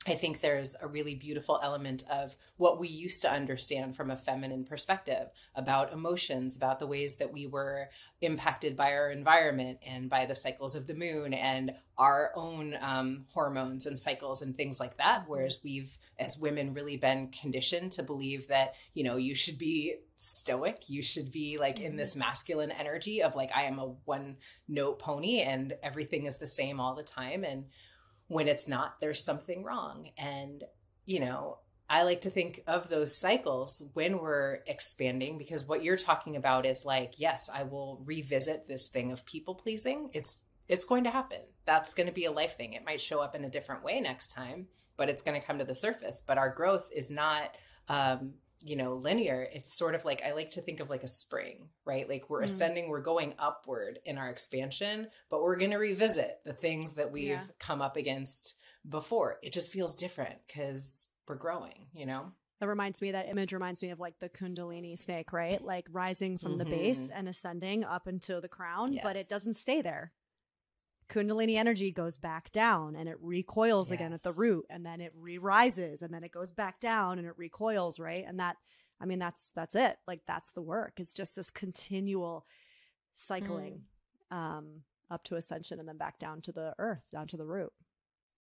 I think there's a really beautiful element of what we used to understand from a feminine perspective about emotions, about the ways that we were impacted by our environment and by the cycles of the moon and our own hormones and cycles and things like that. Whereas we've, as women, really been conditioned to believe that, you know, you should be stoic, you should be like in this masculine energy of like, I am a one note pony and everything is the same all the time. And when it's not, there's something wrong. And, you know, I like to think of those cycles when we're expanding, because what you're talking about is like, yes, I will revisit this thing of people pleasing. It's going to happen. That's going to be a life thing. It might show up in a different way next time, but it's going to come to the surface. But our growth is not, you know, linear. It's sort of like, I like to think of like a spring, right? Like we're ascending, we're going upward in our expansion, but we're going to revisit the things that we've come up against before. It just feels different because we're growing, you know? That image reminds me of like the Kundalini snake, right? Like rising from the base and ascending up into the crown, but it doesn't stay there. Kundalini energy goes back down and it recoils again at the root, and then it re-rises and then it goes back down and it recoils, right? And that, I mean, that's it. Like that's the work. It's just this continual cycling up to ascension and then back down to the earth, down to the root.